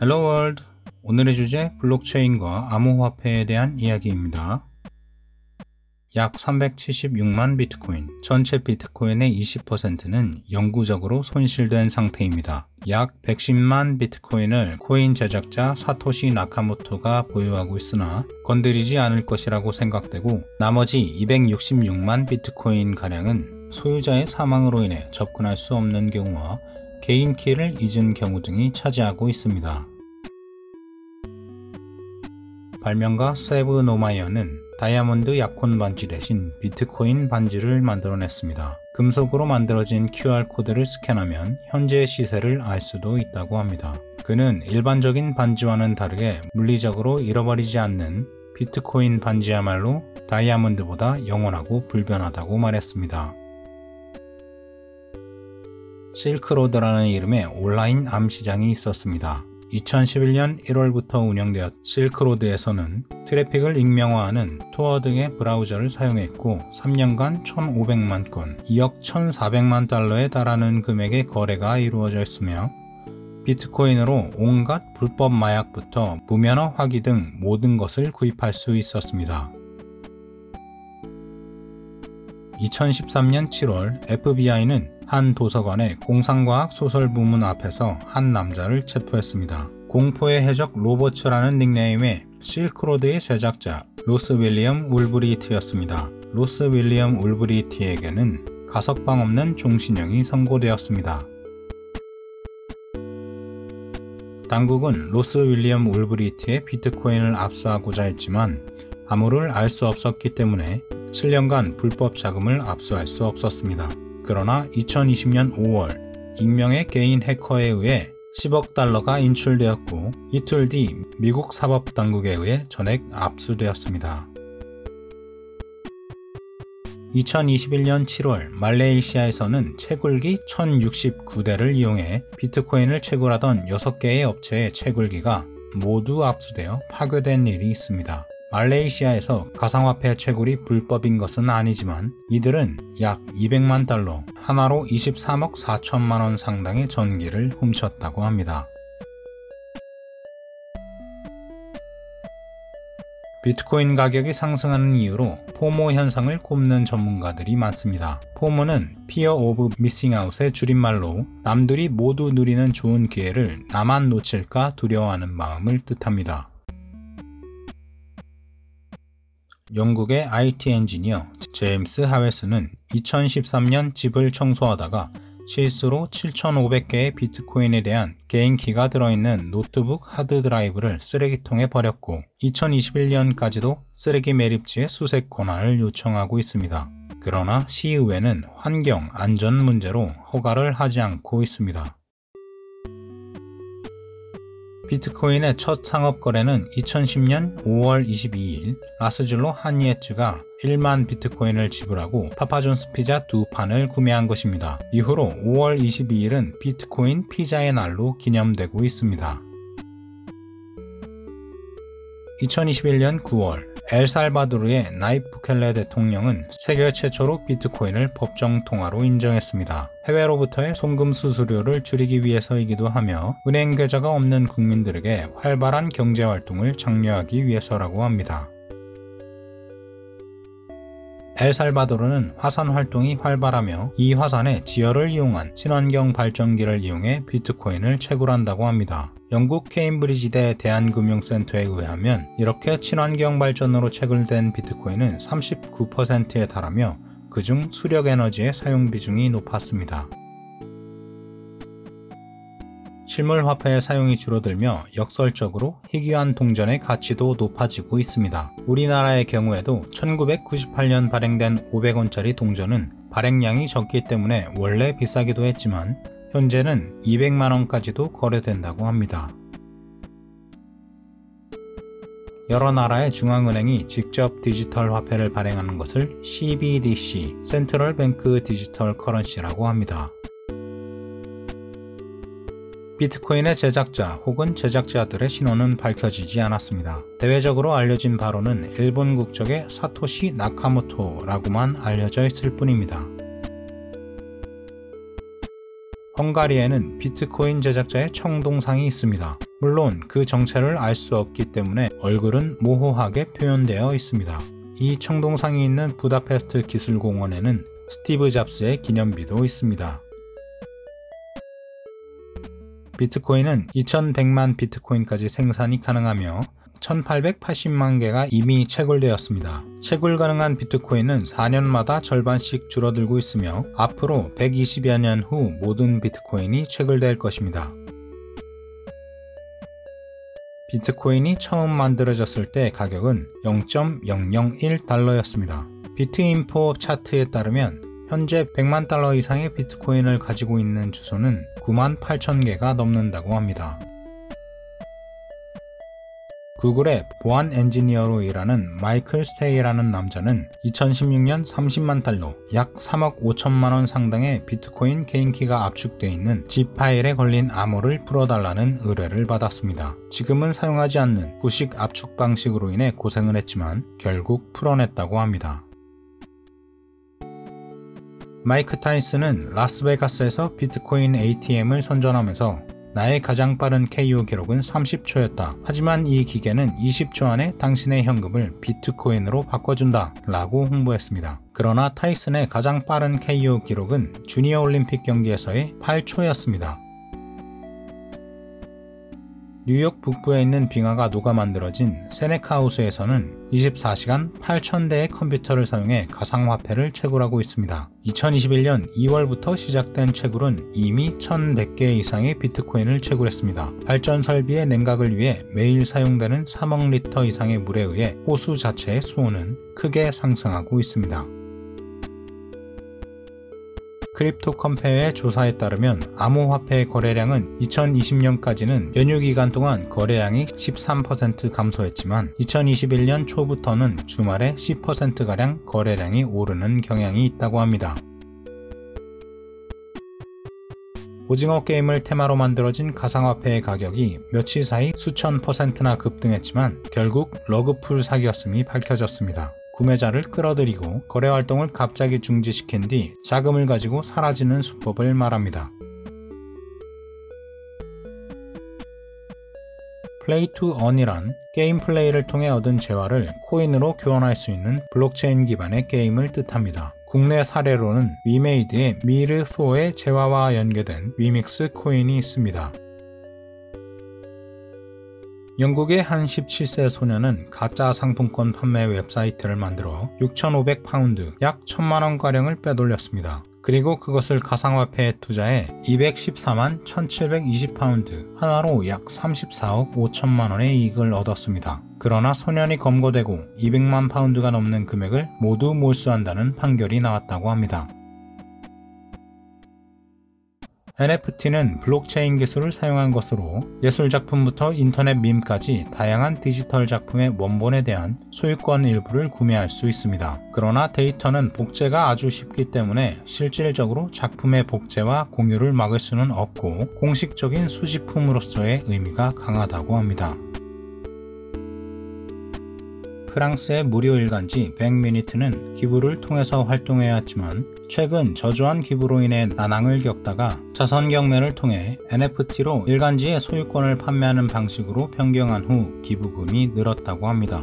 헬로 월드! 오늘의 주제 블록체인과 암호화폐에 대한 이야기입니다. 약 376만 비트코인, 전체 비트코인의 20%는 영구적으로 손실된 상태입니다. 약 110만 비트코인을 코인 제작자 사토시 나카모토가 보유하고 있으나 건드리지 않을 것이라고 생각되고, 나머지 266만 비트코인 가량은 소유자의 사망으로 인해 접근할 수 없는 경우와 개인 키를 잊은 경우 등이 차지하고 있습니다. 발명가 세브 노마이어는 다이아몬드 약혼 반지 대신 비트코인 반지를 만들어냈습니다. 금속으로 만들어진 QR코드를 스캔하면 현재 시세를 알 수도 있다고 합니다. 그는 일반적인 반지와는 다르게 물리적으로 잃어버리지 않는 비트코인 반지야말로 다이아몬드보다 영원하고 불변하다고 말했습니다. 실크로드라는 이름의 온라인 암시장이 있었습니다. 2011년 1월부터 운영되었 실크로드에서는 트래픽을 익명화하는 토어 등의 브라우저를 사용했고 3년간 1,500만 건, 2억 1,400만 달러에 달하는 금액의 거래가 이루어져 있으며 비트코인으로 온갖 불법 마약부터 무면허 화기 등 모든 것을 구입할 수 있었습니다. 2013년 7월 FBI는 한 도서관의 공상과학 소설 부문 앞에서 한 남자를 체포했습니다. 공포의 해적 로버츠라는 닉네임의 실크로드의 제작자 로스 윌리엄 울브리트였습니다. 로스 윌리엄 울브리트에게는 가석방 없는 종신형이 선고되었습니다. 당국은 로스 윌리엄 울브리트의 비트코인을 압수하고자 했지만 암호를 알 수 없었기 때문에 7년간 불법 자금을 압수할 수 없었습니다. 그러나 2020년 5월 익명의 개인 해커에 의해 10억 달러가 인출되었고 이틀 뒤 미국 사법당국에 의해 전액 압수되었습니다. 2021년 7월 말레이시아에서는 채굴기 1069대를 이용해 비트코인을 채굴하던 6개의 업체의 채굴기가 모두 압수되어 파괴된 일이 있습니다. 말레이시아에서 가상화폐 채굴이 불법인 것은 아니지만 이들은 약 200만 달러, 하나로 23억 4천만 원 상당의 전기를 훔쳤다고 합니다. 비트코인 가격이 상승하는 이유로 포모 현상을 꼽는 전문가들이 많습니다. 포모는 Fear of Missing Out의 줄임말로 남들이 모두 누리는 좋은 기회를 나만 놓칠까 두려워하는 마음을 뜻합니다. 영국의 IT 엔지니어 제임스 하웨스는 2013년 집을 청소하다가 실수로 7,500개의 비트코인에 대한 개인키가 들어있는 노트북 하드드라이브를 쓰레기통에 버렸고 2021년까지도 쓰레기 매립지의 수색 권한을 요청하고 있습니다. 그러나 시의회는 환경, 안전 문제로 허가를 하지 않고 있습니다. 비트코인의 첫 상업 거래는 2010년 5월 22일 라스즐로 한니에츠가 1만 비트코인을 지불하고 파파존스 피자 2판을 구매한 것입니다. 이후로 5월 22일은 비트코인 피자의 날로 기념되고 있습니다. 2021년 9월 엘살바도르의 나입 부켈레 대통령은 세계 최초로 비트코인을 법정 통화로 인정했습니다. 해외로부터의 송금 수수료를 줄이기 위해서이기도 하며 은행 계좌가 없는 국민들에게 활발한 경제활동을 장려하기 위해서라고 합니다. 엘살바도르는 화산 활동이 활발하며 이 화산에 지열을 이용한 친환경 발전기를 이용해 비트코인을 채굴한다고 합니다. 영국 케임브리지대 대한금융센터에 의하면 이렇게 친환경 발전으로 채굴된 비트코인은 39%에 달하며 그중 수력에너지의 사용 비중이 높았습니다. 실물화폐의 사용이 줄어들며 역설적으로 희귀한 동전의 가치도 높아지고 있습니다. 우리나라의 경우에도 1998년 발행된 500원짜리 동전은 발행량이 적기 때문에 원래 비싸기도 했지만 현재는 200만원까지도 거래된다고 합니다. 여러 나라의 중앙은행이 직접 디지털 화폐를 발행하는 것을 CBDC, 센트럴 뱅크 디지털 커런시라고 합니다. 비트코인의 제작자 혹은 제작자들의 신원은 밝혀지지 않았습니다. 대외적으로 알려진 바로는 일본 국적의 사토시 나카모토라고만 알려져 있을 뿐입니다. 헝가리에는 비트코인 제작자의 청동상이 있습니다. 물론 그 정체를 알 수 없기 때문에 얼굴은 모호하게 표현되어 있습니다. 이 청동상이 있는 부다페스트 기술공원에는 스티브 잡스의 기념비도 있습니다. 비트코인은 2100만 비트코인까지 생산이 가능하며 1880만 개가 이미 채굴되었습니다. 채굴 가능한 비트코인은 4년마다 절반씩 줄어들고 있으며 앞으로 120여 년 후 모든 비트코인이 채굴될 것입니다. 비트코인이 처음 만들어졌을 때 가격은 0.001달러였습니다. 비트인포 차트에 따르면 현재 100만 달러 이상의 비트코인을 가지고 있는 주소는 9만 8천 개가 넘는다고 합니다. 구글의 보안 엔지니어로 일하는 마이클 스테이라는 남자는 2016년 30만 달러, 약 3억 5천만 원 상당의 비트코인 개인키가 압축되어 있는 zip 파일에 걸린 암호를 풀어달라는 의뢰를 받았습니다. 지금은 사용하지 않는 구식 압축 방식으로 인해 고생을 했지만 결국 풀어냈다고 합니다. 마이크 타이슨은 라스베가스에서 비트코인 ATM을 선전하면서 나의 가장 빠른 KO 기록은 30초였다. 하지만 이 기계는 20초 안에 당신의 현금을 비트코인으로 바꿔준다 라고 홍보했습니다. 그러나 타이슨의 가장 빠른 KO 기록은 주니어 올림픽 경기에서의 8초였습니다. 뉴욕 북부에 있는 빙하가 녹아 만들어진 세네카하우스에서는 24시간 8,000대의 컴퓨터를 사용해 가상화폐를 채굴하고 있습니다. 2021년 2월부터 시작된 채굴은 이미 1,100개 이상의 비트코인을 채굴했습니다. 발전 설비의 냉각을 위해 매일 사용되는 3억 리터 이상의 물에 의해 호수 자체의 수온은 크게 상승하고 있습니다. 크립토 컴페어의 조사에 따르면 암호화폐의 거래량은 2020년까지는 연휴 기간 동안 거래량이 13% 감소했지만 2021년 초부터는 주말에 10%가량 거래량이 오르는 경향이 있다고 합니다. 오징어 게임을 테마로 만들어진 가상화폐의 가격이 며칠 사이 수천 %나 급등했지만 결국 러그풀 사기였음이 밝혀졌습니다. 구매자를 끌어들이고 거래 활동을 갑자기 중지시킨 뒤 자금을 가지고 사라지는 수법을 말합니다. 플레이 투 언이란 게임 플레이를 통해 얻은 재화를 코인으로 교환할 수 있는 블록체인 기반의 게임을 뜻합니다. 국내 사례로는 위메이드의 미르4의 재화와 연계된 위믹스 코인이 있습니다. 영국의 한 17세 소년은 가짜 상품권 판매 웹사이트를 만들어 6,500파운드, 약 1,000만원가량을 빼돌렸습니다. 그리고 그것을 가상화폐에 투자해 214만 1,720파운드, 하나로 약 34억 5천만원의 이익을 얻었습니다. 그러나 소년이 검거되고 200만 파운드가 넘는 금액을 모두 몰수한다는 판결이 나왔다고 합니다. NFT는 블록체인 기술을 사용한 것으로 예술작품부터 인터넷 밈까지 다양한 디지털 작품의 원본에 대한 소유권 일부를 구매할 수 있습니다. 그러나 데이터는 복제가 아주 쉽기 때문에 실질적으로 작품의 복제와 공유를 막을 수는 없고 공식적인 수집품으로서의 의미가 강하다고 합니다. 프랑스의 무료 일간지 100미니트는 기부를 통해서 활동해왔지만 최근 저조한 기부로 인해 난항을 겪다가 자선 경매를 통해 NFT로 일간지의 소유권을 판매하는 방식으로 변경한 후 기부금이 늘었다고 합니다.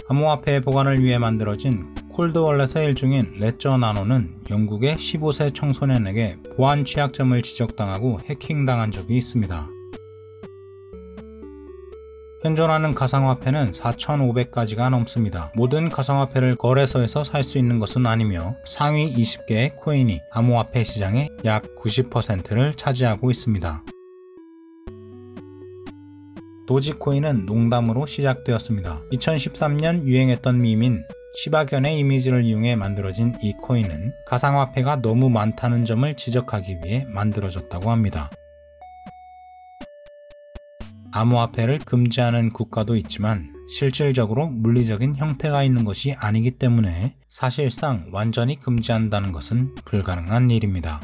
암호화폐 보관을 위해 만들어진 콜드월렛의 일종인 레저 나노는 영국의 15세 청소년에게 보안 취약점을 지적당하고 해킹당한 적이 있습니다. 현존하는 가상화폐는 4,500가지가 넘습니다. 모든 가상화폐를 거래소에서 살 수 있는 것은 아니며 상위 20개의 코인이 암호화폐 시장의 약 90%를 차지하고 있습니다. 도지코인은 농담으로 시작되었습니다. 2013년 유행했던 밈인 시바견의 이미지를 이용해 만들어진 이 코인은 가상화폐가 너무 많다는 점을 지적하기 위해 만들어졌다고 합니다. 암호화폐를 금지하는 국가도 있지만 실질적으로 물리적인 형태가 있는 것이 아니기 때문에 사실상 완전히 금지한다는 것은 불가능한 일입니다.